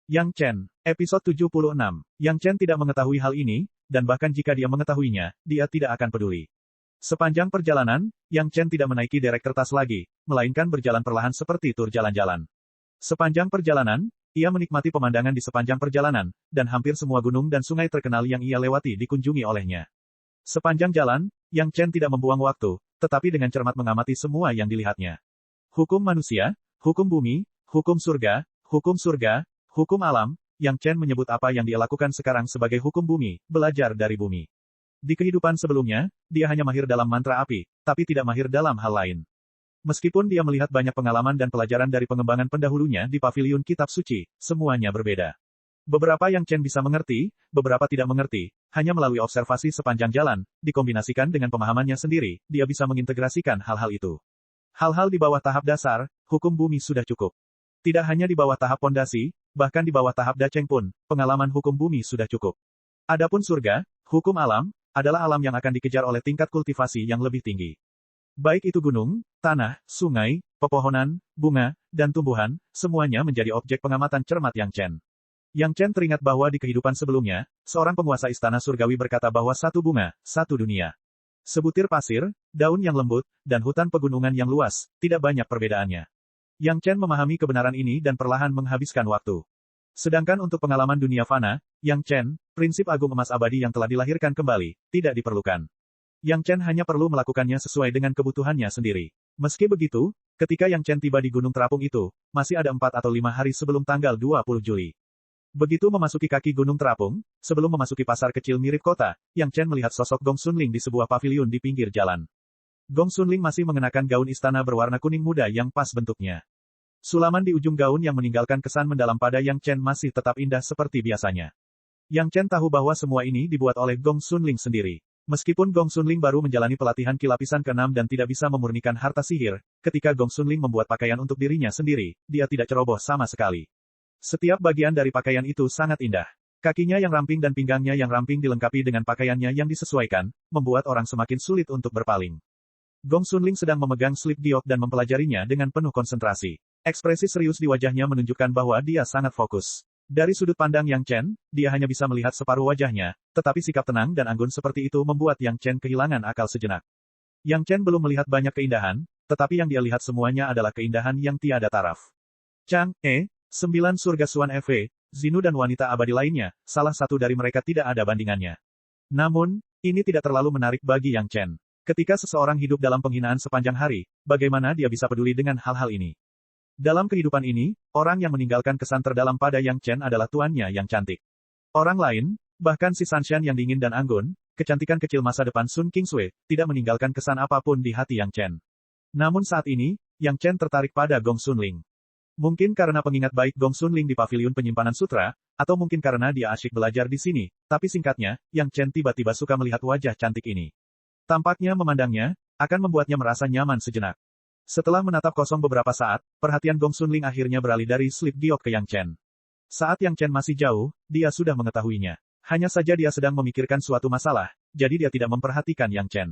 Yang Chen, episode 76. Yang Chen tidak mengetahui hal ini, dan bahkan jika dia mengetahuinya, dia tidak akan peduli. Sepanjang perjalanan, Yang Chen tidak menaiki derek kertas lagi, melainkan berjalan perlahan seperti tur jalan-jalan. Sepanjang perjalanan, ia menikmati pemandangan di sepanjang perjalanan, dan hampir semua gunung dan sungai terkenal yang ia lewati dikunjungi olehnya. Sepanjang jalan, Yang Chen tidak membuang waktu, tetapi dengan cermat mengamati semua yang dilihatnya. Hukum manusia, hukum bumi, hukum surga, hukum alam, Yang Chen menyebut apa yang dia lakukan sekarang sebagai hukum bumi, belajar dari bumi. Di kehidupan sebelumnya, dia hanya mahir dalam mantra api, tapi tidak mahir dalam hal lain. Meskipun dia melihat banyak pengalaman dan pelajaran dari pengembangan pendahulunya di paviliun kitab suci, semuanya berbeda. Beberapa Yang Chen bisa mengerti, beberapa tidak mengerti, hanya melalui observasi sepanjang jalan, dikombinasikan dengan pemahamannya sendiri, dia bisa mengintegrasikan hal-hal itu. Hal-hal di bawah tahap dasar, hukum bumi sudah cukup. Tidak hanya di bawah tahap pondasi, bahkan di bawah tahap daceng pun, pengalaman hukum bumi sudah cukup. Adapun surga, hukum alam, adalah alam yang akan dikejar oleh tingkat kultivasi yang lebih tinggi. Baik itu gunung, tanah, sungai, pepohonan, bunga, dan tumbuhan, semuanya menjadi objek pengamatan cermat Yang Chen. Yang Chen teringat bahwa di kehidupan sebelumnya, seorang penguasa istana surgawi berkata bahwa satu bunga, satu dunia. Sebutir pasir, daun yang lembut, dan hutan pegunungan yang luas, tidak banyak perbedaannya. Yang Chen memahami kebenaran ini dan perlahan menghabiskan waktu. Sedangkan untuk pengalaman dunia fana, Yang Chen, prinsip agung emas abadi yang telah dilahirkan kembali, tidak diperlukan. Yang Chen hanya perlu melakukannya sesuai dengan kebutuhannya sendiri. Meski begitu, ketika Yang Chen tiba di Gunung Terapung itu, masih ada 4 atau 5 hari sebelum tanggal 20 Juli. Begitu memasuki kaki Gunung Terapung, sebelum memasuki pasar kecil mirip kota, Yang Chen melihat sosok Gong Xunling di sebuah paviliun di pinggir jalan. Gong Xunling masih mengenakan gaun istana berwarna kuning muda yang pas bentuknya. Sulaman di ujung gaun yang meninggalkan kesan mendalam pada Yang Chen masih tetap indah seperti biasanya. Yang Chen tahu bahwa semua ini dibuat oleh Gong Xunling sendiri. Meskipun Gong Xunling baru menjalani pelatihan kilapisan ke-6 dan tidak bisa memurnikan harta sihir, ketika Gong Xunling membuat pakaian untuk dirinya sendiri, dia tidak ceroboh sama sekali. Setiap bagian dari pakaian itu sangat indah. Kakinya yang ramping dan pinggangnya yang ramping dilengkapi dengan pakaiannya yang disesuaikan, membuat orang semakin sulit untuk berpaling. Gong Xunling sedang memegang slip giok dan mempelajarinya dengan penuh konsentrasi. Ekspresi serius di wajahnya menunjukkan bahwa dia sangat fokus. Dari sudut pandang Yang Chen, dia hanya bisa melihat separuh wajahnya, tetapi sikap tenang dan anggun seperti itu membuat Yang Chen kehilangan akal sejenak. Yang Chen belum melihat banyak keindahan, tetapi yang dia lihat semuanya adalah keindahan yang tiada taraf. Chang, 9 surga Suan Fe, Zinu dan wanita abadi lainnya, salah satu dari mereka tidak ada bandingannya. Namun, ini tidak terlalu menarik bagi Yang Chen. Ketika seseorang hidup dalam penghinaan sepanjang hari, bagaimana dia bisa peduli dengan hal-hal ini? Dalam kehidupan ini, orang yang meninggalkan kesan terdalam pada Yang Chen adalah tuannya yang cantik. Orang lain, bahkan si Sanshan yang dingin dan anggun, kecantikan kecil masa depan Sun Qingsui, tidak meninggalkan kesan apapun di hati Yang Chen. Namun saat ini, Yang Chen tertarik pada Gong Xunling. Mungkin karena pengingat baik Gong Xunling di paviliun penyimpanan sutra, atau mungkin karena dia asyik belajar di sini, tapi singkatnya, Yang Chen tiba-tiba suka melihat wajah cantik ini. Tampaknya memandangnya, akan membuatnya merasa nyaman sejenak. Setelah menatap kosong beberapa saat, perhatian Gong Xunling akhirnya beralih dari slip giok ke Yang Chen. Saat Yang Chen masih jauh, dia sudah mengetahuinya. Hanya saja dia sedang memikirkan suatu masalah, jadi dia tidak memperhatikan Yang Chen.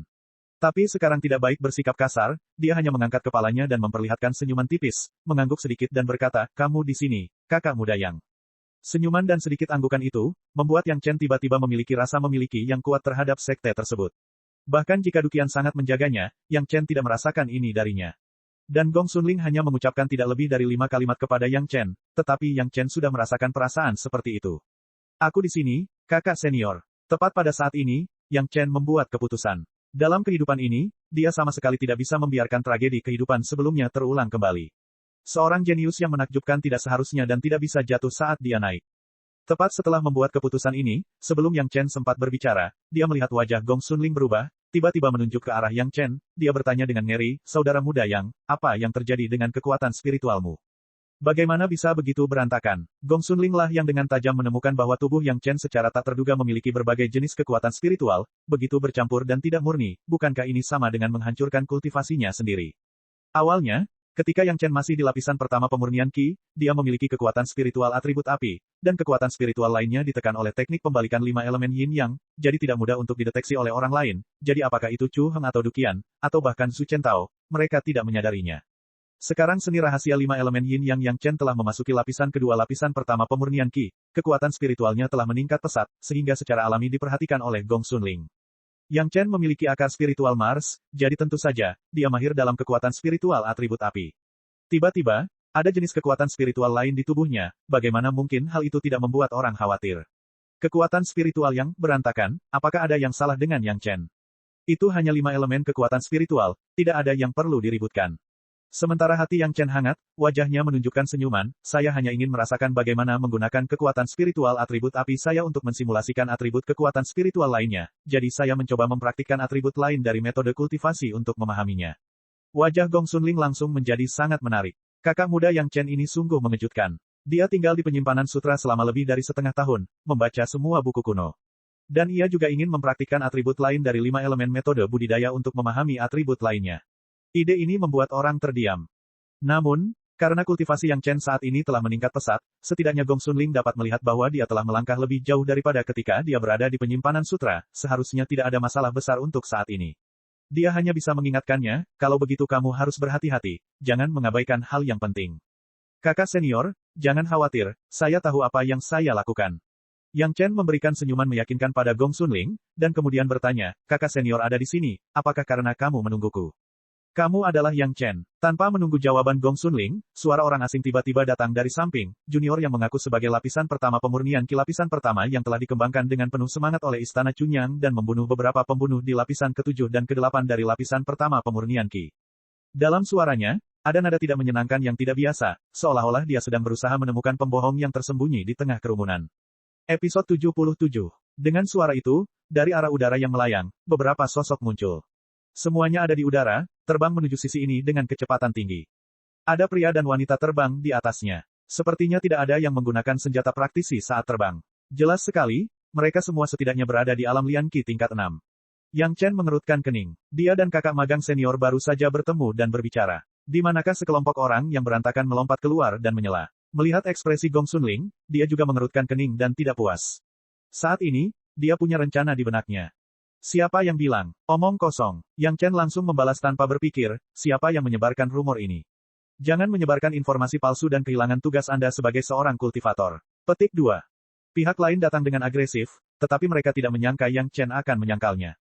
Tapi sekarang tidak baik bersikap kasar, dia hanya mengangkat kepalanya dan memperlihatkan senyuman tipis, mengangguk sedikit dan berkata, "Kamu di sini, kakak muda Yang." Senyuman dan sedikit anggukan itu, membuat Yang Chen tiba-tiba memiliki rasa memiliki yang kuat terhadap sekte tersebut. Bahkan jika Duqian sangat menjaganya, Yang Chen tidak merasakan ini darinya. Dan Gong Xunling hanya mengucapkan tidak lebih dari 5 kalimat kepada Yang Chen, tetapi Yang Chen sudah merasakan perasaan seperti itu. "Aku di sini, kakak senior." Tepat pada saat ini, Yang Chen membuat keputusan. Dalam kehidupan ini, dia sama sekali tidak bisa membiarkan tragedi kehidupan sebelumnya terulang kembali. Seorang jenius yang menakjubkan tidak seharusnya dan tidak bisa jatuh saat dia naik. Tepat setelah membuat keputusan ini, sebelum Yang Chen sempat berbicara, dia melihat wajah Gong Xunling berubah, tiba-tiba menunjuk ke arah Yang Chen, dia bertanya dengan ngeri, "Saudara muda Yang, apa yang terjadi dengan kekuatan spiritualmu? Bagaimana bisa begitu berantakan?" Gong Xunling lah yang dengan tajam menemukan bahwa tubuh Yang Chen secara tak terduga memiliki berbagai jenis kekuatan spiritual, begitu bercampur dan tidak murni, bukankah ini sama dengan menghancurkan kultivasinya sendiri? Awalnya, ketika Yang Chen masih di lapisan pertama pemurnian Qi, dia memiliki kekuatan spiritual atribut api, dan kekuatan spiritual lainnya ditekan oleh teknik pembalikan 5 elemen Yin Yang, jadi tidak mudah untuk dideteksi oleh orang lain, jadi apakah itu Chu Heng atau Duqian, atau bahkan Su Chen Tao, mereka tidak menyadarinya. Sekarang seni rahasia 5 elemen Yin Yang Chen telah memasuki lapisan kedua lapisan pertama pemurnian Qi. Kekuatan spiritualnya telah meningkat pesat, sehingga secara alami diperhatikan oleh Gong Xunling. Yang Chen memiliki akar spiritual Mars, jadi tentu saja, dia mahir dalam kekuatan spiritual atribut api. Tiba-tiba, ada jenis kekuatan spiritual lain di tubuhnya, bagaimana mungkin hal itu tidak membuat orang khawatir. Kekuatan spiritual yang berantakan, apakah ada yang salah dengan Yang Chen? Itu hanya 5 elemen kekuatan spiritual, tidak ada yang perlu diributkan. Sementara hati Yang Chen hangat, wajahnya menunjukkan senyuman, saya hanya ingin merasakan bagaimana menggunakan kekuatan spiritual atribut api saya untuk mensimulasikan atribut kekuatan spiritual lainnya, jadi saya mencoba mempraktikkan atribut lain dari metode kultivasi untuk memahaminya. Wajah Gong Xunling langsung menjadi sangat menarik. Kakak muda Yang Chen ini sungguh mengejutkan. Dia tinggal di penyimpanan sutra selama lebih dari setengah tahun, membaca semua buku kuno. Dan ia juga ingin mempraktikkan atribut lain dari 5 elemen metode budidaya untuk memahami atribut lainnya. Ide ini membuat orang terdiam. Namun, karena kultivasi Yang Chen saat ini telah meningkat pesat, setidaknya Gong Xunling dapat melihat bahwa dia telah melangkah lebih jauh daripada ketika dia berada di penyimpanan sutra, seharusnya tidak ada masalah besar untuk saat ini. Dia hanya bisa mengingatkannya, kalau begitu kamu harus berhati-hati, jangan mengabaikan hal yang penting. Kakak senior, jangan khawatir, saya tahu apa yang saya lakukan. Yang Chen memberikan senyuman meyakinkan pada Gong Xunling, dan kemudian bertanya, kakak senior ada di sini, apakah karena kamu menungguku? Kamu adalah Yang Chen. Tanpa menunggu jawaban Gong Xunling, suara orang asing tiba-tiba datang dari samping, junior yang mengaku sebagai lapisan pertama pemurnian Qi lapisan pertama yang telah dikembangkan dengan penuh semangat oleh Istana Chunyang dan membunuh beberapa pembunuh di lapisan ke-7 dan ke-8 dari lapisan pertama pemurnian Qi. Dalam suaranya, ada nada tidak menyenangkan yang tidak biasa, seolah-olah dia sedang berusaha menemukan pembohong yang tersembunyi di tengah kerumunan. Episode 77. Dengan suara itu, dari arah udara yang melayang, beberapa sosok muncul. Semuanya ada di udara, terbang menuju sisi ini dengan kecepatan tinggi. Ada pria dan wanita terbang di atasnya. Sepertinya tidak ada yang menggunakan senjata praktisi saat terbang. Jelas sekali, mereka semua setidaknya berada di alam Lian Qi tingkat 6. Yang Chen mengerutkan kening. Dia dan kakak magang senior baru saja bertemu dan berbicara. Di manakah sekelompok orang yang berantakan melompat keluar dan menyela. Melihat ekspresi Gong Xunling, dia juga mengerutkan kening dan tidak puas. Saat ini, dia punya rencana di benaknya. Siapa yang bilang? Omong kosong. Yang Chen langsung membalas tanpa berpikir, siapa yang menyebarkan rumor ini? Jangan menyebarkan informasi palsu dan kehilangan tugas Anda sebagai seorang kultivator. Petik 2. Pihak lain datang dengan agresif, tetapi mereka tidak menyangka Yang Chen akan menyangkalnya.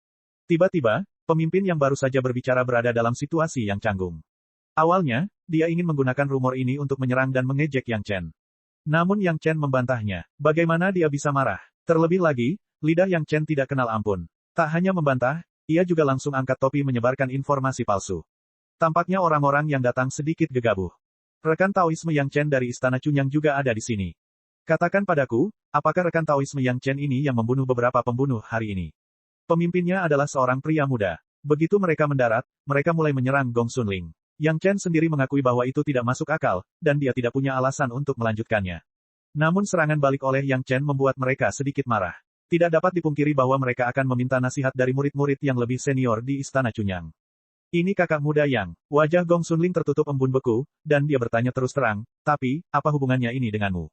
Tiba-tiba, pemimpin yang baru saja berbicara berada dalam situasi yang canggung. Awalnya, dia ingin menggunakan rumor ini untuk menyerang dan mengejek Yang Chen. Namun Yang Chen membantahnya. Bagaimana dia bisa marah? Terlebih lagi, lidah Yang Chen tidak kenal ampun. Tak hanya membantah, ia juga langsung angkat topi menyebarkan informasi palsu. Tampaknya orang-orang yang datang sedikit gegabah. Rekan Taoisme Yang Chen dari Istana Chunyang juga ada di sini. Katakan padaku, apakah rekan Taoisme Yang Chen ini yang membunuh beberapa pembunuh hari ini? Pemimpinnya adalah seorang pria muda. Begitu mereka mendarat, mereka mulai menyerang Gong Xunling. Yang Chen sendiri mengakui bahwa itu tidak masuk akal, dan dia tidak punya alasan untuk melanjutkannya. Namun serangan balik oleh Yang Chen membuat mereka sedikit marah. Tidak dapat dipungkiri bahwa mereka akan meminta nasihat dari murid-murid yang lebih senior di Istana Chunyang. Ini kakak muda Yang. Wajah Gong Xunling tertutup embun beku, dan dia bertanya terus terang, tapi, apa hubungannya ini denganmu?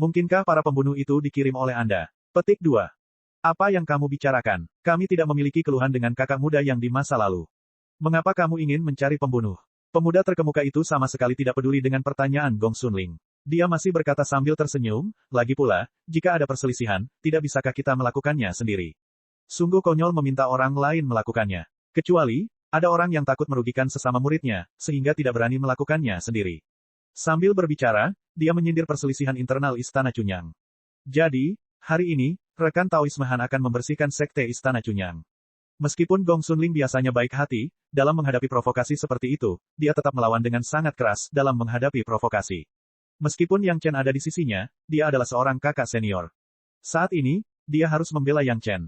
Mungkinkah para pembunuh itu dikirim oleh Anda? Petik 2. Apa yang kamu bicarakan? Kami tidak memiliki keluhan dengan kakak muda Yang di masa lalu. Mengapa kamu ingin mencari pembunuh? Pemuda terkemuka itu sama sekali tidak peduli dengan pertanyaan Gong Xunling. Dia masih berkata sambil tersenyum, lagi pula, jika ada perselisihan, tidak bisakah kita melakukannya sendiri? Sungguh konyol meminta orang lain melakukannya. Kecuali, ada orang yang takut merugikan sesama muridnya, sehingga tidak berani melakukannya sendiri. Sambil berbicara, dia menyindir perselisihan internal Istana Chunyang. Jadi, hari ini, rekan Taoisme Han akan membersihkan sekte Istana Chunyang. Meskipun Gong Xunling biasanya baik hati, dalam menghadapi provokasi seperti itu, dia tetap melawan dengan sangat keras dalam menghadapi provokasi. Meskipun Yang Chen ada di sisinya, dia adalah seorang kakak senior. Saat ini, dia harus membela Yang Chen.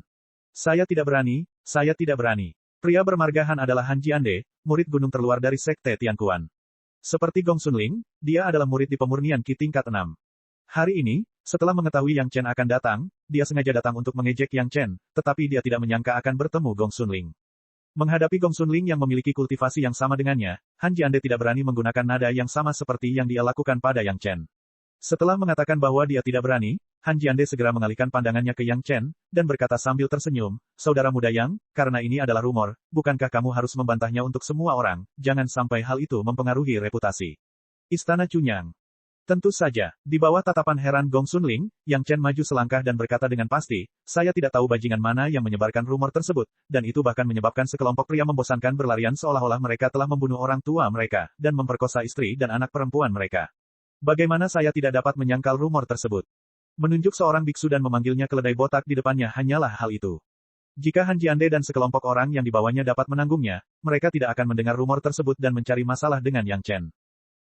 Saya tidak berani, saya tidak berani. Pria bermarga Han adalah Han Jiande, murid gunung terluar dari sekte Tianquan. Seperti Gong Xunling, dia adalah murid di pemurnian Qi tingkat 6. Hari ini, setelah mengetahui Yang Chen akan datang, dia sengaja datang untuk mengejek Yang Chen, tetapi dia tidak menyangka akan bertemu Gong Xunling. Menghadapi Gong Xunling yang memiliki kultivasi yang sama dengannya, Han Jiande tidak berani menggunakan nada yang sama seperti yang dia lakukan pada Yang Chen. Setelah mengatakan bahwa dia tidak berani, Han Jiande segera mengalihkan pandangannya ke Yang Chen, dan berkata sambil tersenyum, "Saudara muda Yang, karena ini adalah rumor, bukankah kamu harus membantahnya untuk semua orang, jangan sampai hal itu mempengaruhi reputasi Istana Chunyang." Tentu saja, di bawah tatapan heran Gong Sunling, Yang Chen maju selangkah dan berkata dengan pasti, "Saya tidak tahu bajingan mana yang menyebarkan rumor tersebut, dan itu bahkan menyebabkan sekelompok pria membosankan berlarian seolah-olah mereka telah membunuh orang tua mereka, dan memperkosa istri dan anak perempuan mereka. Bagaimana saya tidak dapat menyangkal rumor tersebut?" Menunjuk seorang biksu dan memanggilnya keledai botak di depannya hanyalah hal itu. Jika Han Jiande dan sekelompok orang yang dibawanya dapat menanggungnya, mereka tidak akan mendengar rumor tersebut dan mencari masalah dengan Yang Chen.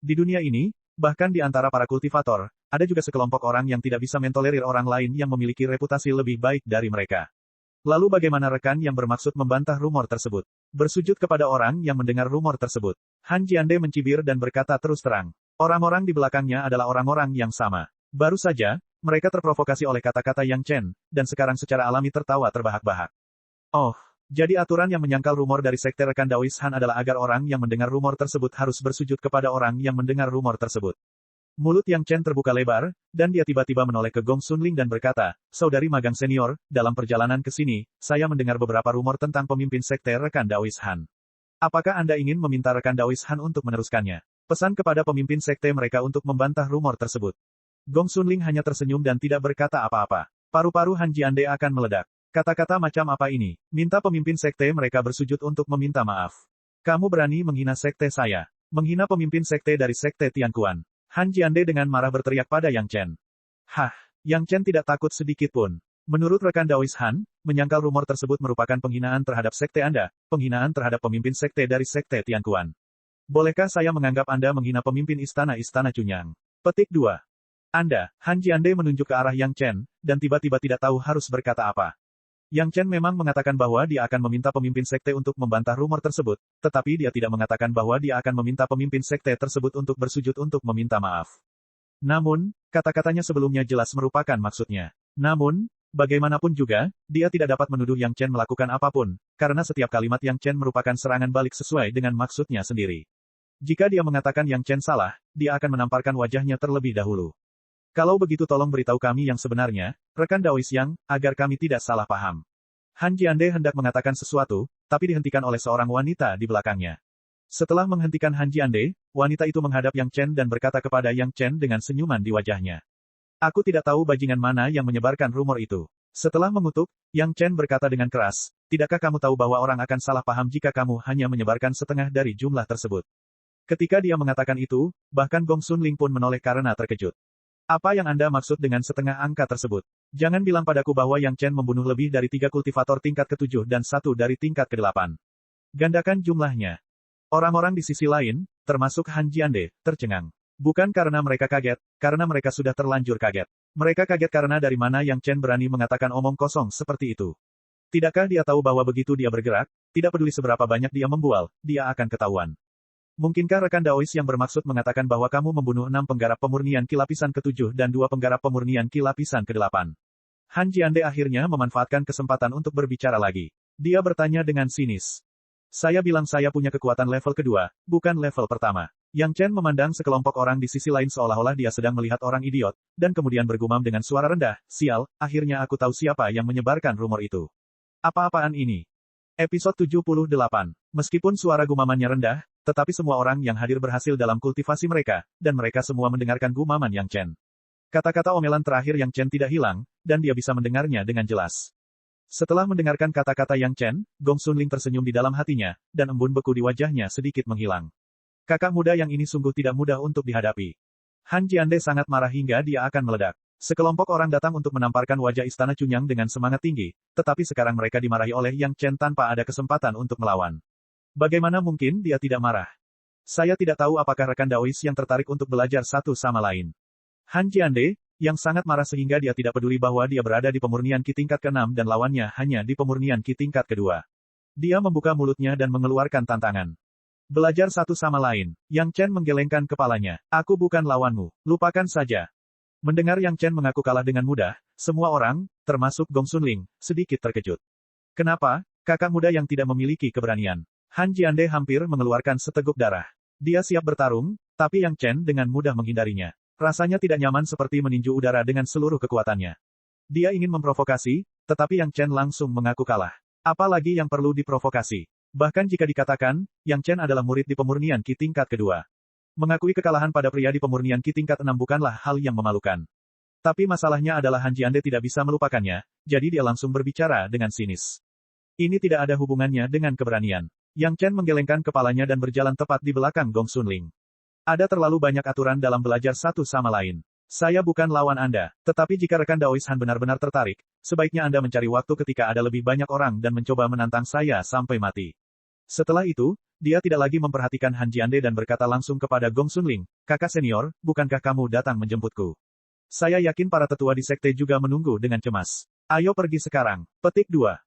Di dunia ini, bahkan di antara para kultivator, ada juga sekelompok orang yang tidak bisa mentolerir orang lain yang memiliki reputasi lebih baik dari mereka. Lalu bagaimana rekan yang bermaksud membantah rumor tersebut? Bersujud kepada orang yang mendengar rumor tersebut. Han Jiande mencibir dan berkata terus terang. Orang-orang di belakangnya adalah orang-orang yang sama. Baru saja, mereka terprovokasi oleh kata-kata Yang Chen, dan sekarang secara alami tertawa terbahak-bahak. Oh, jadi aturan yang menyangkal rumor dari sekte rekan Daoist Han adalah agar orang yang mendengar rumor tersebut harus bersujud kepada orang yang mendengar rumor tersebut. Mulut Yang Chen terbuka lebar, dan dia tiba-tiba menoleh ke Gong Sunling dan berkata, "Saudari magang senior, dalam perjalanan ke sini, saya mendengar beberapa rumor tentang pemimpin sekte rekan Daoist Han. Apakah Anda ingin meminta rekan Daoist Han untuk meneruskannya? Pesan kepada pemimpin sekte mereka untuk membantah rumor tersebut." Gong Sunling hanya tersenyum dan tidak berkata apa-apa. Paru-paru Han Jiande akan meledak. Kata-kata macam apa ini? Minta pemimpin sekte mereka bersujud untuk meminta maaf. Kamu berani menghina sekte saya. Menghina pemimpin sekte dari sekte Tianquan. Han Jiande dengan marah berteriak pada Yang Chen. Hah, Yang Chen tidak takut sedikit pun. Menurut rekan Daoist Han, menyangkal rumor tersebut merupakan penghinaan terhadap sekte Anda, penghinaan terhadap pemimpin sekte dari sekte Tianquan. Bolehkah saya menganggap Anda menghina pemimpin istana-istana Chunyang? Petik 2. Anda, Han Jiande menunjuk ke arah Yang Chen, dan tiba-tiba tidak tahu harus berkata apa. Yang Chen memang mengatakan bahwa dia akan meminta pemimpin sekte untuk membantah rumor tersebut, tetapi dia tidak mengatakan bahwa dia akan meminta pemimpin sekte tersebut untuk bersujud untuk meminta maaf. Namun, kata-katanya sebelumnya jelas merupakan maksudnya. Namun, bagaimanapun juga, dia tidak dapat menuduh Yang Chen melakukan apapun, karena setiap kalimat Yang Chen merupakan serangan balik sesuai dengan maksudnya sendiri. Jika dia mengatakan Yang Chen salah, dia akan menamparkan wajahnya terlebih dahulu. Kalau begitu tolong beritahu kami yang sebenarnya, rekan Daoist Yang, agar kami tidak salah paham. Han Jiande hendak mengatakan sesuatu, tapi dihentikan oleh seorang wanita di belakangnya. Setelah menghentikan Han Jiande, wanita itu menghadap Yang Chen dan berkata kepada Yang Chen dengan senyuman di wajahnya. "Aku tidak tahu bajingan mana yang menyebarkan rumor itu." Setelah mengutuk, Yang Chen berkata dengan keras, "Tidakkah kamu tahu bahwa orang akan salah paham jika kamu hanya menyebarkan setengah dari jumlah tersebut?" Ketika dia mengatakan itu, bahkan Gong Sunling pun menoleh karena terkejut. "Apa yang Anda maksud dengan setengah angka tersebut? Jangan bilang padaku bahwa Yang Chen membunuh lebih dari 3 kultivator tingkat ke-7 dan 1 dari tingkat ke-8. Gandakan jumlahnya." Orang-orang di sisi lain, termasuk Han Jiande, tercengang. Bukan karena mereka kaget, karena mereka sudah terlanjur kaget. Mereka kaget karena dari mana Yang Chen berani mengatakan omong kosong seperti itu. Tidakkah dia tahu bahwa begitu dia bergerak, tidak peduli seberapa banyak dia membual, dia akan ketahuan. Mungkinkah rekan Daoist yang bermaksud mengatakan bahwa kamu membunuh 6 penggarap pemurnian ki lapisan ke-7 dan 2 penggarap pemurnian ki lapisan ke-8? Han Jiande akhirnya memanfaatkan kesempatan untuk berbicara lagi. Dia bertanya dengan sinis. "Saya bilang saya punya kekuatan level kedua, bukan level pertama." Yang Chen memandang sekelompok orang di sisi lain seolah-olah dia sedang melihat orang idiot, dan kemudian bergumam dengan suara rendah, "Sial, akhirnya aku tahu siapa yang menyebarkan rumor itu. Apa-apaan ini?" Episode 78. Meskipun suara gumamannya rendah, tetapi semua orang yang hadir berhasil dalam kultivasi mereka, dan mereka semua mendengarkan gumaman Yang Chen. Kata-kata omelan terakhir Yang Chen tidak hilang, dan dia bisa mendengarnya dengan jelas. Setelah mendengarkan kata-kata Yang Chen, Gong Sunling tersenyum di dalam hatinya, dan embun beku di wajahnya sedikit menghilang. Kakak muda yang ini sungguh tidak mudah untuk dihadapi. Han Jiande sangat marah hingga dia akan meledak. Sekelompok orang datang untuk menamparkan wajah istana Chunyang dengan semangat tinggi, tetapi sekarang mereka dimarahi oleh Yang Chen tanpa ada kesempatan untuk melawan. Bagaimana mungkin dia tidak marah? Saya tidak tahu apakah rekan Daoist yang tertarik untuk belajar satu sama lain. Han Jiande, yang sangat marah sehingga dia tidak peduli bahwa dia berada di pemurnian ki tingkat ke-6 dan lawannya hanya di pemurnian ki tingkat kedua. Dia membuka mulutnya dan mengeluarkan tantangan. Belajar satu sama lain. Yang Chen menggelengkan kepalanya. "Aku bukan lawanmu. Lupakan saja." Mendengar Yang Chen mengaku kalah dengan mudah, semua orang, termasuk Gong Sunling, sedikit terkejut. Kenapa, kakak muda yang tidak memiliki keberanian? Han Jiande hampir mengeluarkan seteguk darah. Dia siap bertarung, tapi Yang Chen dengan mudah menghindarinya. Rasanya tidak nyaman seperti meninju udara dengan seluruh kekuatannya. Dia ingin memprovokasi, tetapi Yang Chen langsung mengaku kalah. Apalagi yang perlu diprovokasi. Bahkan jika dikatakan, Yang Chen adalah murid di pemurnian Qi tingkat kedua. Mengakui kekalahan pada pria di pemurnian Qi tingkat 6 bukanlah hal yang memalukan. Tapi masalahnya adalah Han Jiande tidak bisa melupakannya, jadi dia langsung berbicara dengan sinis. Ini tidak ada hubungannya dengan keberanian. Yang Chen menggelengkan kepalanya dan berjalan tepat di belakang Gong Sunling. Ada terlalu banyak aturan dalam belajar satu sama lain. Saya bukan lawan Anda, tetapi jika rekan Daois Han benar-benar tertarik, sebaiknya Anda mencari waktu ketika ada lebih banyak orang dan mencoba menantang saya sampai mati. Setelah itu, dia tidak lagi memperhatikan Han Jiande dan berkata langsung kepada Gong Sunling, "Kakak senior, bukankah kamu datang menjemputku? Saya yakin para tetua di sekte juga menunggu dengan cemas. Ayo pergi sekarang." Petik 2.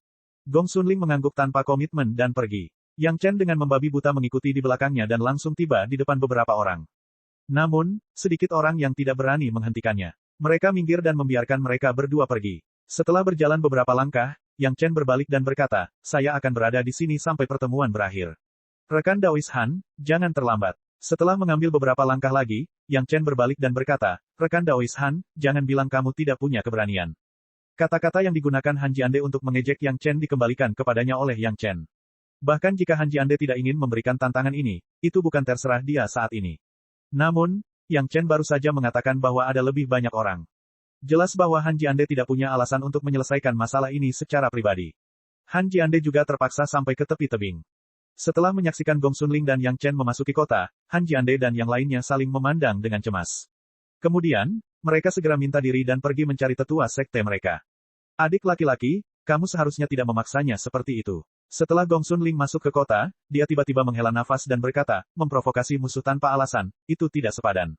Gong Sunling mengangguk tanpa komitmen dan pergi. Yang Chen dengan membabi buta mengikuti di belakangnya dan langsung tiba di depan beberapa orang. Namun, sedikit orang yang tidak berani menghentikannya. Mereka minggir dan membiarkan mereka berdua pergi. Setelah berjalan beberapa langkah, Yang Chen berbalik dan berkata, "Saya akan berada di sini sampai pertemuan berakhir. Rekan Daois Han, jangan terlambat." Setelah mengambil beberapa langkah lagi, Yang Chen berbalik dan berkata, "Rekan Daois Han, jangan bilang kamu tidak punya keberanian." Kata-kata yang digunakan Han Jiande untuk mengejek Yang Chen dikembalikan kepadanya oleh Yang Chen. Bahkan jika Han Jiande tidak ingin memberikan tantangan ini, itu bukan terserah dia saat ini. Namun, Yang Chen baru saja mengatakan bahwa ada lebih banyak orang. Jelas bahwa Han Jiande tidak punya alasan untuk menyelesaikan masalah ini secara pribadi. Han Jiande juga terpaksa sampai ke tepi tebing. Setelah menyaksikan Gong Sunling dan Yang Chen memasuki kota, Han Jiande dan yang lainnya saling memandang dengan cemas. Kemudian, mereka segera minta diri dan pergi mencari tetua sekte mereka. "Adik laki-laki, kamu seharusnya tidak memaksanya seperti itu." Setelah Gong Sunling masuk ke kota, dia tiba-tiba menghela nafas dan berkata, "Memprovokasi musuh tanpa alasan, itu tidak sepadan.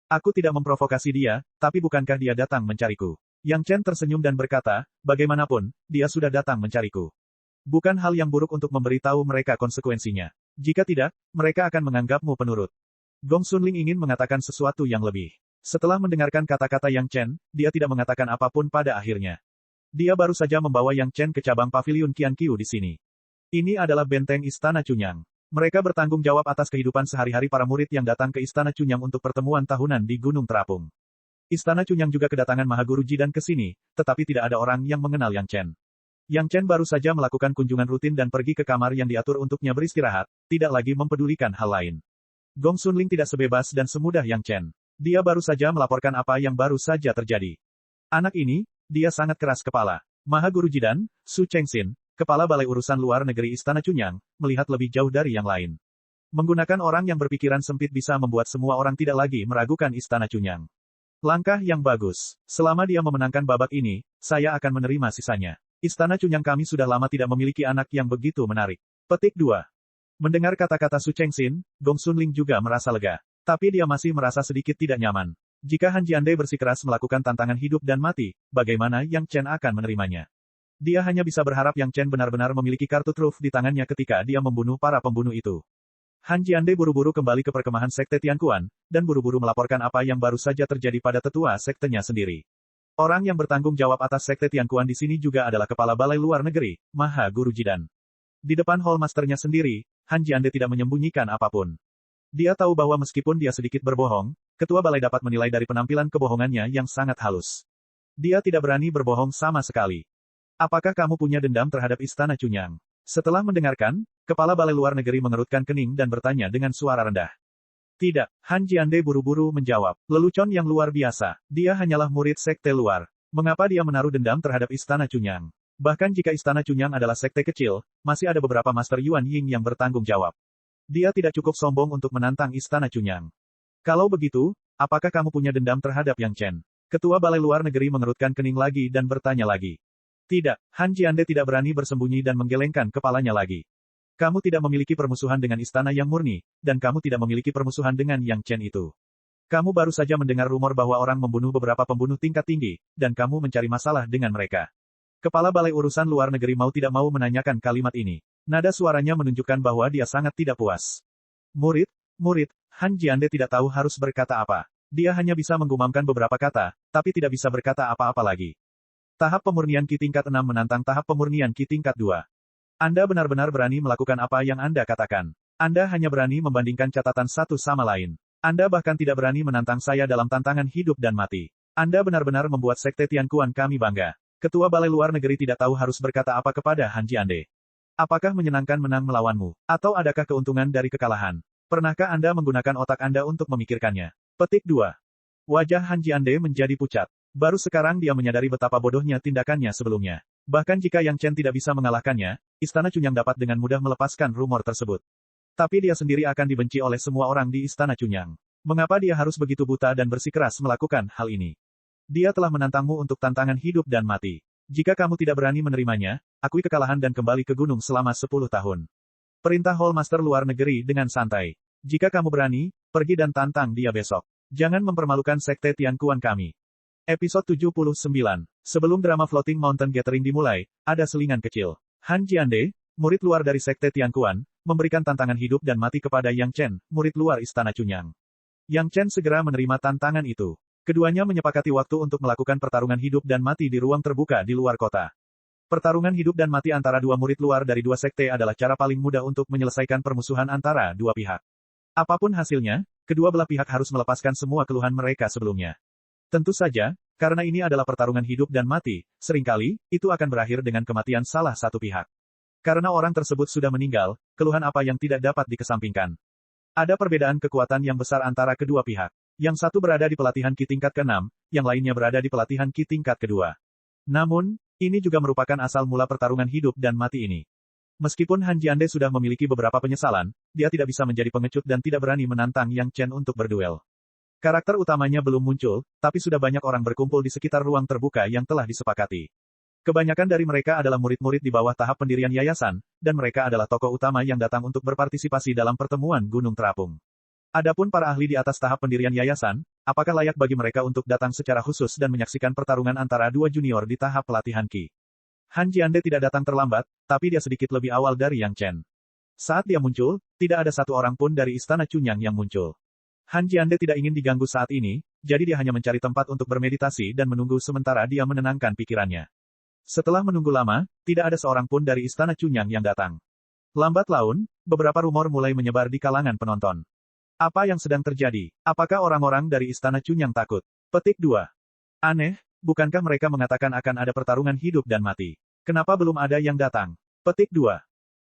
Aku tidak memprovokasi dia, tapi bukankah dia datang mencariku?" Yang Chen tersenyum dan berkata, "Bagaimanapun, dia sudah datang mencariku. Bukan hal yang buruk untuk memberitahu mereka konsekuensinya. Jika tidak, mereka akan menganggapmu penurut." Gong Sunling ingin mengatakan sesuatu yang lebih. Setelah mendengarkan kata-kata Yang Chen, dia tidak mengatakan apapun pada akhirnya. Dia baru saja membawa Yang Chen ke cabang paviliun Qianqiu di sini. Ini adalah benteng Istana Cunyang. Mereka bertanggung jawab atas kehidupan sehari-hari para murid yang datang ke Istana Cunyang untuk pertemuan tahunan di Gunung Terapung. Istana Cunyang juga kedatangan Mahaguru Jidan ke sini, tetapi tidak ada orang yang mengenal Yang Chen. Yang Chen baru saja melakukan kunjungan rutin dan pergi ke kamar yang diatur untuknya beristirahat, tidak lagi mempedulikan hal lain. Gong Sunling tidak sebebas dan semudah Yang Chen. Dia baru saja melaporkan apa yang baru saja terjadi. Anak ini, dia sangat keras kepala. Mahaguru Jidan, Su Chengxin, Kepala Balai Urusan Luar Negeri Istana Cunyang, melihat lebih jauh dari yang lain. Menggunakan orang yang berpikiran sempit bisa membuat semua orang tidak lagi meragukan Istana Cunyang. Langkah yang bagus. Selama dia memenangkan babak ini, saya akan menerima sisanya. Istana Cunyang kami sudah lama tidak memiliki anak yang begitu menarik. Petik 2. Mendengar kata-kata Su Chengxin, Gong Sunling juga merasa lega. Tapi dia masih merasa sedikit tidak nyaman. Jika Han Jiande bersikeras melakukan tantangan hidup dan mati, bagaimana Yang Chen akan menerimanya? Dia hanya bisa berharap Yang Chen benar-benar memiliki kartu truf di tangannya ketika dia membunuh para pembunuh itu. Han Jiande buru-buru kembali ke perkemahan sekte Tianquan, dan buru-buru melaporkan apa yang baru saja terjadi pada tetua sektenya sendiri. Orang yang bertanggung jawab atas sekte Tianquan di sini juga adalah Kepala Balai Luar Negeri, Mahaguru Jidan. Di depan Hall Masternya sendiri, Han Jiande tidak menyembunyikan apapun. Dia tahu bahwa meskipun dia sedikit berbohong, Ketua Balai dapat menilai dari penampilan kebohongannya yang sangat halus. Dia tidak berani berbohong sama sekali. "Apakah kamu punya dendam terhadap Istana Cunyang?" Setelah mendengarkan, Kepala Balai Luar Negeri mengerutkan kening dan bertanya dengan suara rendah. "Tidak," Han Jiande buru-buru menjawab. Lelucon yang luar biasa. Dia hanyalah murid sekte luar. Mengapa dia menaruh dendam terhadap Istana Cunyang? Bahkan jika Istana Cunyang adalah sekte kecil, masih ada beberapa Master Yuan Ying yang bertanggung jawab. Dia tidak cukup sombong untuk menantang Istana Cunyang. "Kalau begitu, apakah kamu punya dendam terhadap Yang Chen?" Ketua Balai Luar Negeri mengerutkan kening lagi dan bertanya lagi. "Tidak," Han Jiande tidak berani bersembunyi dan menggelengkan kepalanya lagi. "Kamu tidak memiliki permusuhan dengan istana yang murni, dan kamu tidak memiliki permusuhan dengan Yang Chen itu. Kamu baru saja mendengar rumor bahwa orang membunuh beberapa pembunuh tingkat tinggi, dan kamu mencari masalah dengan mereka." Kepala Balai Urusan Luar Negeri mau tidak mau menanyakan kalimat ini. Nada suaranya menunjukkan bahwa dia sangat tidak puas. Murid, Han Jiande tidak tahu harus berkata apa. Dia hanya bisa menggumamkan beberapa kata, tapi tidak bisa berkata apa-apa lagi. Tahap pemurnian Qi tingkat 6 menantang tahap pemurnian Qi tingkat 2. Anda benar-benar berani melakukan apa yang Anda katakan. Anda hanya berani membandingkan catatan satu sama lain. Anda bahkan tidak berani menantang saya dalam tantangan hidup dan mati. Anda benar-benar membuat Sekte Tianquan kami bangga. Ketua Balai Luar Negeri tidak tahu harus berkata apa kepada Han Jiande. Apakah menyenangkan menang melawanmu? Atau adakah keuntungan dari kekalahan? Pernahkah Anda menggunakan otak Anda untuk memikirkannya? Petik 2. Wajah Han Jiande menjadi pucat. Baru sekarang dia menyadari betapa bodohnya tindakannya sebelumnya. Bahkan jika Yang Chen tidak bisa mengalahkannya, Istana Cunyang dapat dengan mudah melepaskan rumor tersebut. Tapi dia sendiri akan dibenci oleh semua orang di Istana Cunyang. Mengapa dia harus begitu buta dan bersikeras melakukan hal ini? Dia telah menantangmu untuk tantangan hidup dan mati. Jika kamu tidak berani menerimanya, akui kekalahan dan kembali ke gunung selama 10 tahun. Perintah Hall Master Luar Negeri dengan santai. Jika kamu berani, pergi dan tantang dia besok. Jangan mempermalukan Sekte Tianquan kami. Episode 79. Sebelum drama Floating Mountain Gathering dimulai, ada selingan kecil. Han Jiande, murid luar dari Sekte Tianquan, memberikan tantangan hidup dan mati kepada Yang Chen, murid luar Istana Cunyang. Yang Chen segera menerima tantangan itu. Keduanya menyepakati waktu untuk melakukan pertarungan hidup dan mati di ruang terbuka di luar kota. Pertarungan hidup dan mati antara dua murid luar dari dua sekte adalah cara paling mudah untuk menyelesaikan permusuhan antara dua pihak. Apapun hasilnya, kedua belah pihak harus melepaskan semua keluhan mereka sebelumnya. Tentu saja, karena ini adalah pertarungan hidup dan mati, seringkali, itu akan berakhir dengan kematian salah satu pihak. Karena orang tersebut sudah meninggal, keluhan apa yang tidak dapat dikesampingkan. Ada perbedaan kekuatan yang besar antara kedua pihak. Yang satu berada di pelatihan Ki tingkat ke-6, yang lainnya berada di pelatihan Ki tingkat kedua. Namun, ini juga merupakan asal mula pertarungan hidup dan mati ini. Meskipun Han Jiande sudah memiliki beberapa penyesalan, dia tidak bisa menjadi pengecut dan tidak berani menantang Yang Chen untuk berduel. Karakter utamanya belum muncul, tapi sudah banyak orang berkumpul di sekitar ruang terbuka yang telah disepakati. Kebanyakan dari mereka adalah murid-murid di bawah tahap pendirian yayasan, dan mereka adalah tokoh utama yang datang untuk berpartisipasi dalam pertemuan Gunung Terapung. Adapun para ahli di atas tahap pendirian yayasan, apakah layak bagi mereka untuk datang secara khusus dan menyaksikan pertarungan antara dua junior di tahap pelatihan Ki? Han Jiande tidak datang terlambat, tapi dia sedikit lebih awal dari Yang Chen. Saat dia muncul, tidak ada satu orang pun dari Istana Cunyang yang muncul. Han Jiande tidak ingin diganggu saat ini, jadi dia hanya mencari tempat untuk bermeditasi dan menunggu sementara dia menenangkan pikirannya. Setelah menunggu lama, tidak ada seorang pun dari Istana Cunyang yang datang. Lambat laun, beberapa rumor mulai menyebar di kalangan penonton. Apa yang sedang terjadi? Apakah orang-orang dari Istana Cunyang takut? Petik 2. Aneh, bukankah mereka mengatakan akan ada pertarungan hidup dan mati? Kenapa belum ada yang datang? Petik 2.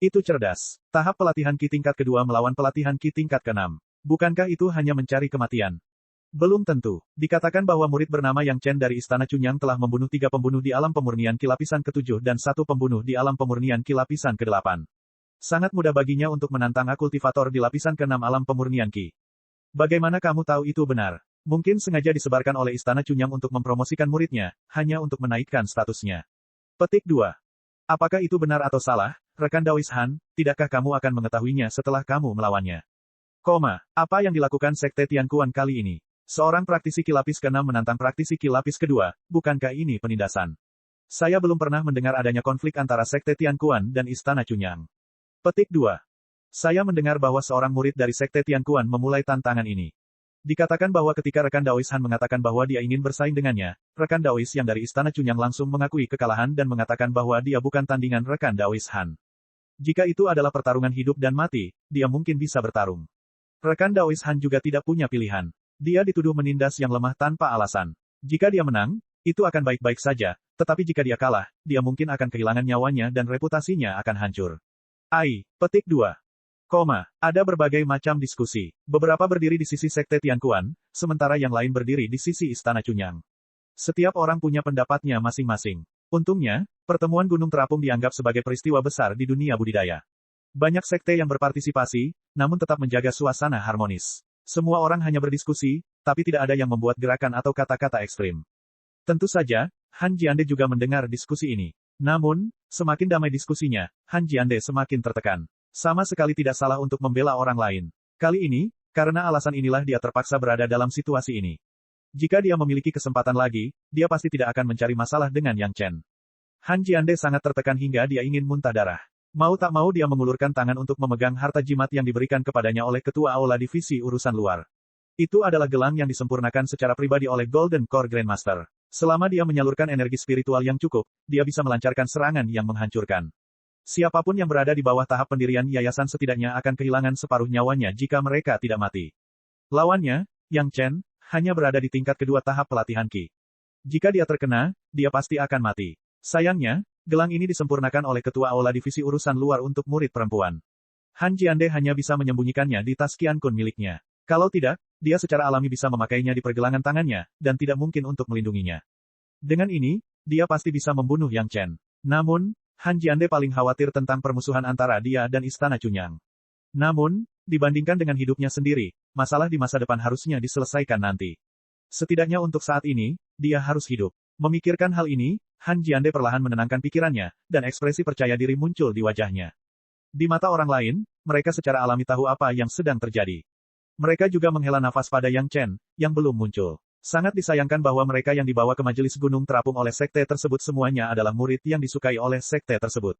Itu cerdas. Tahap pelatihan Ki tingkat kedua melawan pelatihan Ki tingkat ke-6. Bukankah itu hanya mencari kematian? Belum tentu. Dikatakan bahwa murid bernama Yang Chen dari Istana Cunyang telah membunuh 3 pembunuh di alam pemurnian Ki lapisan ke-7 dan 1 pembunuh di alam pemurnian Ki lapisan ke-8. Sangat mudah baginya untuk menantang kultivator di lapisan ke-6 alam pemurnian Ki. Bagaimana kamu tahu itu benar? Mungkin sengaja disebarkan oleh Istana Cunyang untuk mempromosikan muridnya, hanya untuk menaikkan statusnya. Petik 2. Apakah itu benar atau salah, rekan Dawis Han, tidakkah kamu akan mengetahuinya setelah kamu melawannya? Apa yang dilakukan Sekte Tianquan kali ini? Seorang praktisi Ki lapis ke-6 menantang praktisi Ki lapis kedua, bukankah ini penindasan? Saya belum pernah mendengar adanya konflik antara Sekte Tianquan dan Istana Cunyang. Petik 2. Saya mendengar bahwa seorang murid dari Sekte Tianquan memulai tantangan ini. Dikatakan bahwa ketika rekan Dawis Han mengatakan bahwa dia ingin bersaing dengannya, rekan Dawis yang dari Istana Cunyang langsung mengakui kekalahan dan mengatakan bahwa dia bukan tandingan rekan Dawis Han. Jika itu adalah pertarungan hidup dan mati, dia mungkin bisa bertarung. Rekan Dawis Han juga tidak punya pilihan. Dia dituduh menindas yang lemah tanpa alasan. Jika dia menang, itu akan baik-baik saja, tetapi jika dia kalah, dia mungkin akan kehilangan nyawanya dan reputasinya akan hancur. Petik 2. Ada berbagai macam diskusi. Beberapa berdiri di sisi Sekte Tianquan, sementara yang lain berdiri di sisi Istana Cunyang. Setiap orang punya pendapatnya masing-masing. Untungnya, pertemuan Gunung Terapung dianggap sebagai peristiwa besar di dunia budidaya. Banyak sekte yang berpartisipasi, namun tetap menjaga suasana harmonis. Semua orang hanya berdiskusi, tapi tidak ada yang membuat gerakan atau kata-kata ekstrim. Tentu saja, Han Jiande juga mendengar diskusi ini. Namun, semakin damai diskusinya, Han Jiande semakin tertekan. Sama sekali tidak salah untuk membela orang lain. Kali ini, karena alasan inilah dia terpaksa berada dalam situasi ini. Jika dia memiliki kesempatan lagi, dia pasti tidak akan mencari masalah dengan Yang Chen. Han Jiande sangat tertekan hingga dia ingin muntah darah. Mau tak mau dia mengulurkan tangan untuk memegang harta jimat yang diberikan kepadanya oleh Ketua Aula Divisi Urusan Luar. Itu adalah gelang yang disempurnakan secara pribadi oleh Golden Core Grandmaster. Selama dia menyalurkan energi spiritual yang cukup, dia bisa melancarkan serangan yang menghancurkan. Siapapun yang berada di bawah tahap pendirian yayasan setidaknya akan kehilangan separuh nyawanya jika mereka tidak mati. Lawannya, Yang Chen, hanya berada di tingkat kedua tahap pelatihan Qi. Jika dia terkena, dia pasti akan mati. Sayangnya, gelang ini disempurnakan oleh Ketua Aula Divisi Urusan Luar untuk murid perempuan. Han Jiande hanya bisa menyembunyikannya di tas Qiankun miliknya. Kalau tidak, dia secara alami bisa memakainya di pergelangan tangannya, dan tidak mungkin untuk melindunginya. Dengan ini, dia pasti bisa membunuh Yang Chen. Namun, Han Jiande paling khawatir tentang permusuhan antara dia dan Istana Chunyang. Namun, dibandingkan dengan hidupnya sendiri, masalah di masa depan harusnya diselesaikan nanti. Setidaknya untuk saat ini, dia harus hidup. Memikirkan hal ini, Han Jiande perlahan menenangkan pikirannya, dan ekspresi percaya diri muncul di wajahnya. Di mata orang lain, mereka secara alami tahu apa yang sedang terjadi. Mereka juga menghela nafas pada Yang Chen, yang belum muncul. Sangat disayangkan bahwa mereka yang dibawa ke majelis gunung terapung oleh sekte tersebut semuanya adalah murid yang disukai oleh sekte tersebut.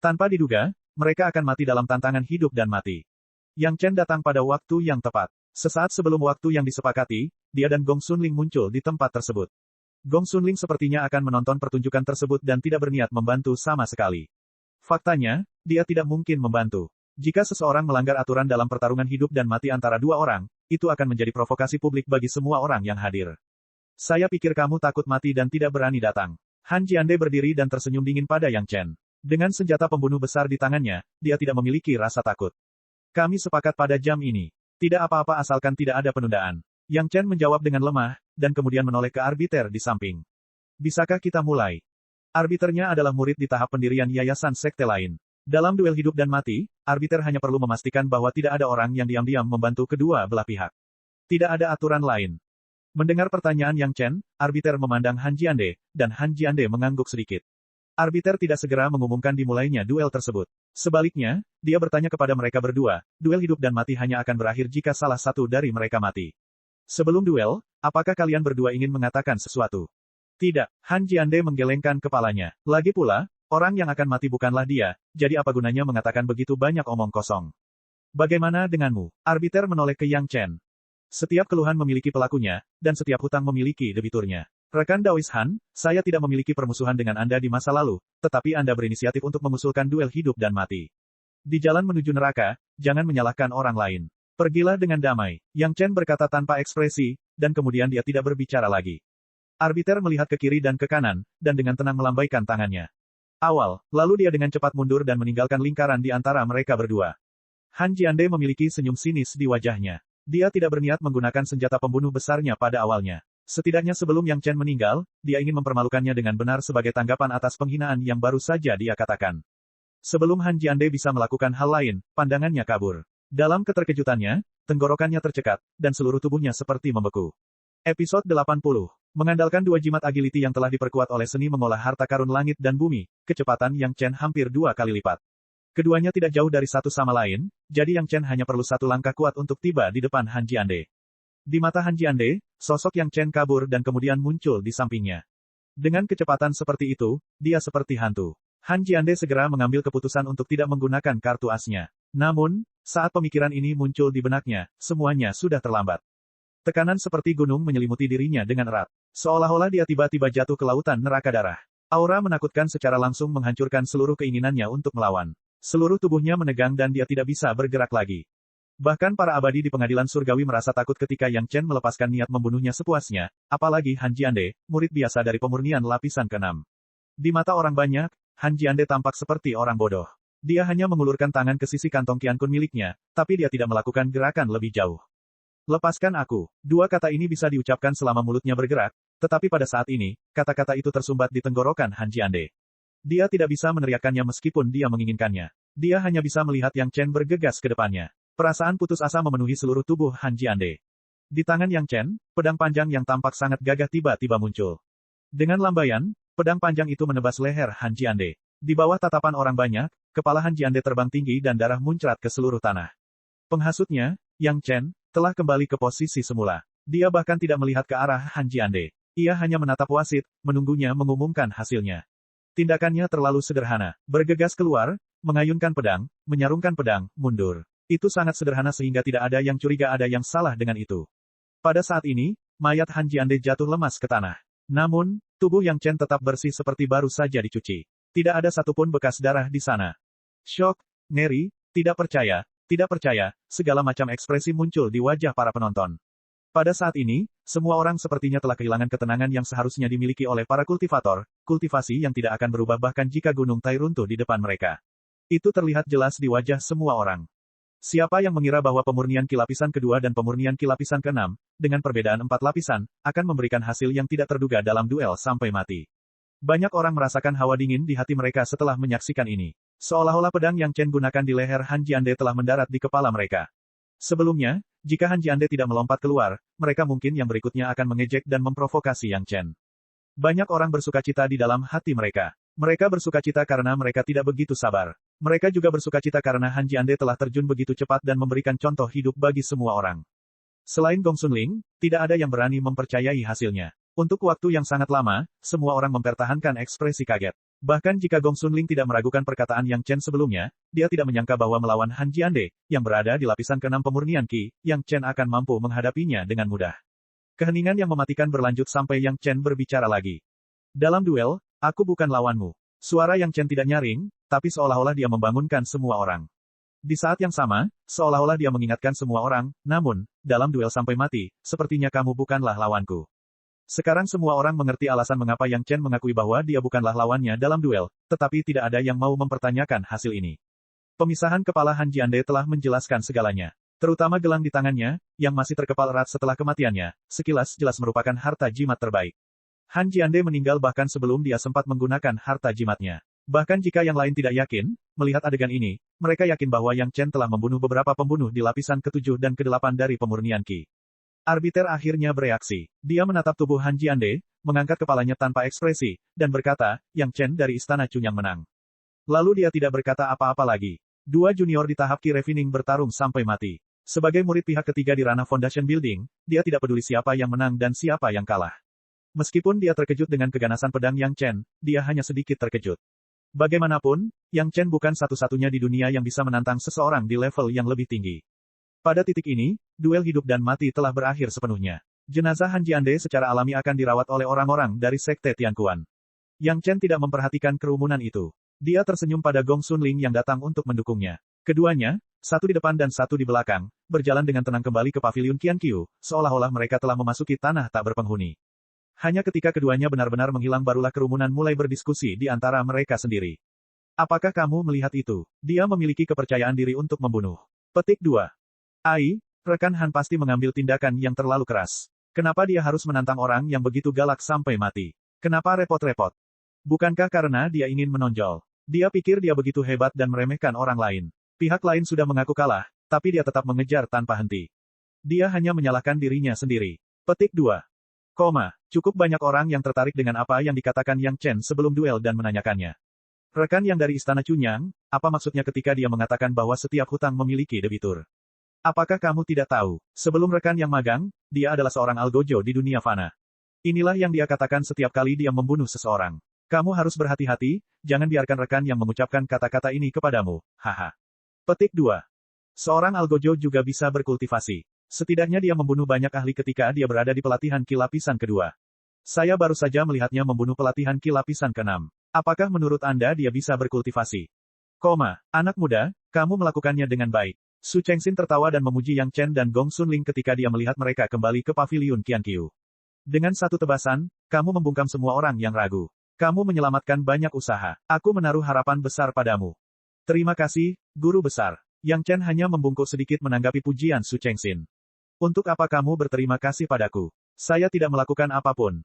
Tanpa diduga, mereka akan mati dalam tantangan hidup dan mati. Yang Chen datang pada waktu yang tepat. Sesaat sebelum waktu yang disepakati, dia dan Gong Xunling muncul di tempat tersebut. Gong Xunling sepertinya akan menonton pertunjukan tersebut dan tidak berniat membantu sama sekali. Faktanya, dia tidak mungkin membantu. Jika seseorang melanggar aturan dalam pertarungan hidup dan mati antara dua orang, itu akan menjadi provokasi publik bagi semua orang yang hadir. Saya pikir kamu takut mati dan tidak berani datang. Han Jiande berdiri dan tersenyum dingin pada Yang Chen. Dengan senjata pembunuh besar di tangannya, dia tidak memiliki rasa takut. Kami sepakat pada jam ini. Tidak apa-apa asalkan tidak ada penundaan. Yang Chen menjawab dengan lemah, dan kemudian menoleh ke arbiter di samping. Bisakah kita mulai? Arbiternya adalah murid di tahap pendirian yayasan sekte lain. Dalam duel hidup dan mati, arbiter hanya perlu memastikan bahwa tidak ada orang yang diam-diam membantu kedua belah pihak. Tidak ada aturan lain. Mendengar pertanyaan Yang Chen, arbiter memandang Han Jiande, dan Han Jiande mengangguk sedikit. Arbiter tidak segera mengumumkan dimulainya duel tersebut. Sebaliknya, dia bertanya kepada mereka berdua, duel hidup dan mati hanya akan berakhir jika salah satu dari mereka mati. Sebelum duel, apakah kalian berdua ingin mengatakan sesuatu? Tidak, Han Jiande menggelengkan kepalanya. Lagi pula, orang yang akan mati bukanlah dia, jadi apa gunanya mengatakan begitu banyak omong kosong? Bagaimana denganmu? Arbiter menoleh ke Yang Chen. Setiap keluhan memiliki pelakunya, dan setiap hutang memiliki debiturnya. Rekan Daois Han, saya tidak memiliki permusuhan dengan Anda di masa lalu, tetapi Anda berinisiatif untuk mengusulkan duel hidup dan mati. Di jalan menuju neraka, jangan menyalahkan orang lain. Pergilah dengan damai. Yang Chen berkata tanpa ekspresi, dan kemudian dia tidak berbicara lagi. Arbiter melihat ke kiri dan ke kanan, dan dengan tenang melambaikan tangannya. Lalu dia dengan cepat mundur dan meninggalkan lingkaran di antara mereka berdua. Han Jiande memiliki senyum sinis di wajahnya. Dia tidak berniat menggunakan senjata pembunuh besarnya pada awalnya. Setidaknya sebelum Yang Chen meninggal, dia ingin mempermalukannya dengan benar sebagai tanggapan atas penghinaan yang baru saja dia katakan. Sebelum Han Jiande bisa melakukan hal lain, pandangannya kabur. Dalam keterkejutannya, tenggorokannya tercekat, dan seluruh tubuhnya seperti membeku. Episode 80. Mengandalkan dua jimat agility yang telah diperkuat oleh seni mengolah harta karun langit dan bumi, kecepatan Yang Chen hampir 2 kali lipat. Keduanya tidak jauh dari satu sama lain, jadi Yang Chen hanya perlu satu langkah kuat untuk tiba di depan Han Jiande. Di mata Han Jiande, sosok Yang Chen kabur dan kemudian muncul di sampingnya. Dengan kecepatan seperti itu, dia seperti hantu. Han Jiande segera mengambil keputusan untuk tidak menggunakan kartu asnya. Namun, saat pemikiran ini muncul di benaknya, semuanya sudah terlambat. Tekanan seperti gunung menyelimuti dirinya dengan erat. Seolah-olah dia tiba-tiba jatuh ke lautan neraka darah. Aura menakutkan secara langsung menghancurkan seluruh keinginannya untuk melawan. Seluruh tubuhnya menegang dan dia tidak bisa bergerak lagi. Bahkan para abadi di pengadilan surgawi merasa takut ketika Yang Chen melepaskan niat membunuhnya sepuasnya, apalagi Han Jiande, murid biasa dari pemurnian lapisan ke-6. Di mata orang banyak, Han Jiande tampak seperti orang bodoh. Dia hanya mengulurkan tangan ke sisi kantong Qiankun miliknya, tapi dia tidak melakukan gerakan lebih jauh. Lepaskan aku. Dua kata ini bisa diucapkan selama mulutnya bergerak, tetapi pada saat ini, kata-kata itu tersumbat di tenggorokan Han Jiande. Dia tidak bisa meneriakkannya meskipun dia menginginkannya. Dia hanya bisa melihat Yang Chen bergegas ke depannya. Perasaan putus asa memenuhi seluruh tubuh Han Jiande. Di tangan Yang Chen, pedang panjang yang tampak sangat gagah tiba-tiba muncul. Dengan lambaian, pedang panjang itu menebas leher Han Jiande. Di bawah tatapan orang banyak, kepala Han Jiande terbang tinggi dan darah muncrat ke seluruh tanah. Penghasutnya, Yang Chen, telah kembali ke posisi semula. Dia bahkan tidak melihat ke arah Han Jiande. Ia hanya menatap wasit, menunggunya mengumumkan hasilnya. Tindakannya terlalu sederhana. Bergegas keluar, mengayunkan pedang, menyarungkan pedang, mundur. Itu sangat sederhana sehingga tidak ada yang curiga ada yang salah dengan itu. Pada saat ini, mayat Han Jiande jatuh lemas ke tanah. Namun, tubuh Yang Chen tetap bersih seperti baru saja dicuci. Tidak ada satupun bekas darah di sana. Syok, ngeri, tidak percaya, Tidak percaya, segala macam ekspresi muncul di wajah para penonton. Pada saat ini, semua orang sepertinya telah kehilangan ketenangan yang seharusnya dimiliki oleh para kultivator, kultivasi yang tidak akan berubah bahkan jika Gunung Tai runtuh di depan mereka. Itu terlihat jelas di wajah semua orang. Siapa yang mengira bahwa pemurnian ki lapisan kedua dan pemurnian ki lapisan keenam, dengan perbedaan 4 lapisan, akan memberikan hasil yang tidak terduga dalam duel sampai mati. Banyak orang merasakan hawa dingin di hati mereka setelah menyaksikan ini. Seolah-olah pedang yang Chen gunakan di leher Han Jiande telah mendarat di kepala mereka. Sebelumnya, jika Han Jiande tidak melompat keluar, mereka mungkin yang berikutnya akan mengejek dan memprovokasi Yang Chen. Banyak orang bersukacita di dalam hati mereka. Mereka bersukacita karena mereka tidak begitu sabar. Mereka juga bersukacita karena Han Jiande telah terjun begitu cepat dan memberikan contoh hidup bagi semua orang. Selain Gong Xunling, tidak ada yang berani mempercayai hasilnya. Untuk waktu yang sangat lama, semua orang mempertahankan ekspresi kaget. Bahkan jika Gong Xunling tidak meragukan perkataan Yang Chen sebelumnya, dia tidak menyangka bahwa melawan Han Jiande, yang berada di lapisan ke-6 pemurnian Qi, Yang Chen akan mampu menghadapinya dengan mudah. Keheningan yang mematikan berlanjut sampai Yang Chen berbicara lagi. Dalam duel, aku bukan lawanmu. Suara Yang Chen tidak nyaring, tapi seolah-olah dia membangunkan semua orang. Di saat yang sama, seolah-olah dia mengingatkan semua orang, namun, dalam duel sampai mati, sepertinya kamu bukanlah lawanku. Sekarang semua orang mengerti alasan mengapa Yang Chen mengakui bahwa dia bukanlah lawannya dalam duel, tetapi tidak ada yang mau mempertanyakan hasil ini. Pemisahan kepala Han Jiande telah menjelaskan segalanya. Terutama gelang di tangannya, yang masih terkepal erat setelah kematiannya, sekilas jelas merupakan harta jimat terbaik. Han Jiande meninggal bahkan sebelum dia sempat menggunakan harta jimatnya. Bahkan jika yang lain tidak yakin, melihat adegan ini, mereka yakin bahwa Yang Chen telah membunuh beberapa pembunuh di lapisan ke-7 dan ke-8 dari pemurnian Qi. Arbiter akhirnya bereaksi. Dia menatap tubuh Han Jiande, mengangkat kepalanya tanpa ekspresi, dan berkata, Yang Chen dari Istana Chunyang menang. Lalu dia tidak berkata apa-apa lagi. Dua junior di tahap Qi Refining bertarung sampai mati. Sebagai murid pihak ketiga di ranah Foundation Building, dia tidak peduli siapa yang menang dan siapa yang kalah. Meskipun dia terkejut dengan keganasan pedang Yang Chen, dia hanya sedikit terkejut. Bagaimanapun, Yang Chen bukan satu-satunya di dunia yang bisa menantang seseorang di level yang lebih tinggi. Pada titik ini, duel hidup dan mati telah berakhir sepenuhnya. Jenazah Han Jiande secara alami akan dirawat oleh orang-orang dari Sekte Tianquan. Yang Chen tidak memperhatikan kerumunan itu. Dia tersenyum pada Gong Xunling yang datang untuk mendukungnya. Keduanya, satu di depan dan satu di belakang, berjalan dengan tenang kembali ke pavilion Qianqiu, seolah-olah mereka telah memasuki tanah tak berpenghuni. Hanya ketika keduanya benar-benar menghilang barulah kerumunan mulai berdiskusi di antara mereka sendiri. Apakah kamu melihat itu? Dia memiliki kepercayaan diri untuk membunuh. Petik 2. Ai, rekan Han pasti mengambil tindakan yang terlalu keras. Kenapa dia harus menantang orang yang begitu galak sampai mati? Kenapa repot-repot? Bukankah karena dia ingin menonjol? Dia pikir dia begitu hebat dan meremehkan orang lain. Pihak lain sudah mengaku kalah, tapi dia tetap mengejar tanpa henti. Dia hanya menyalahkan dirinya sendiri. Petik 2. Cukup banyak orang yang tertarik dengan apa yang dikatakan Yang Chen sebelum duel dan menanyakannya. Rekan yang dari Istana Chunyang, apa maksudnya ketika dia mengatakan bahwa setiap hutang memiliki debitur? Apakah kamu tidak tahu, sebelum rekan yang magang, dia adalah seorang algojo di dunia fana. Inilah yang dia katakan setiap kali dia membunuh seseorang. Kamu harus berhati-hati, jangan biarkan rekan yang mengucapkan kata-kata ini kepadamu, haha. Petik 2. Seorang algojo juga bisa berkultivasi. Setidaknya dia membunuh banyak ahli ketika dia berada di pelatihan Qi lapisan kedua. Saya baru saja melihatnya membunuh pelatihan Qi lapisan ke-6. Apakah menurut Anda dia bisa berkultivasi? Anak muda, kamu melakukannya dengan baik. Su Chengxin tertawa dan memuji Yang Chen dan Gong Xunling ketika dia melihat mereka kembali ke pavilion Qianqiu. Dengan satu tebasan, kamu membungkam semua orang yang ragu. Kamu menyelamatkan banyak usaha. Aku menaruh harapan besar padamu. Terima kasih, Guru Besar. Yang Chen hanya membungkuk sedikit menanggapi pujian Su Chengxin. Untuk apa kamu berterima kasih padaku? Saya tidak melakukan apapun.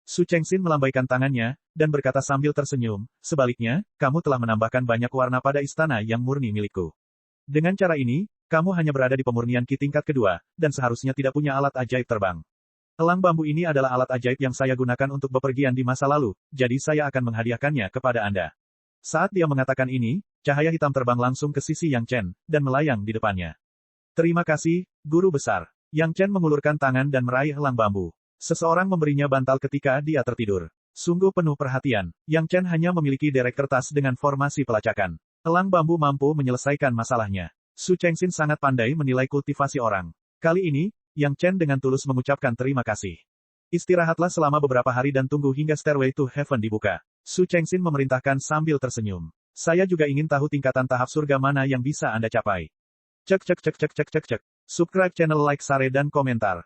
Su Chengxin melambaikan tangannya, dan berkata sambil tersenyum, sebaliknya, kamu telah menambahkan banyak warna pada istana yang murni milikku. Dengan cara ini, kamu hanya berada di pemurnian Qi tingkat kedua, dan seharusnya tidak punya alat ajaib terbang. Elang bambu ini adalah alat ajaib yang saya gunakan untuk bepergian di masa lalu, jadi saya akan menghadiahkannya kepada Anda. Saat dia mengatakan ini, cahaya hitam terbang langsung ke sisi Yang Chen, dan melayang di depannya. Terima kasih, Guru Besar. Yang Chen mengulurkan tangan dan meraih elang bambu. Seseorang memberinya bantal ketika dia tertidur. Sungguh penuh perhatian, Yang Chen hanya memiliki derek kertas dengan formasi pelacakan. Elang bambu mampu menyelesaikan masalahnya. Su Chengxin sangat pandai menilai kultivasi orang. Kali ini, Yang Chen dengan tulus mengucapkan terima kasih. Istirahatlah selama beberapa hari dan tunggu hingga Stairway to Heaven dibuka. Su Chengxin memerintahkan sambil tersenyum. Saya juga ingin tahu tingkatan tahap surga mana yang bisa Anda capai. Cek cek cek cek cek cek cek. Subscribe channel, like, share dan komentar.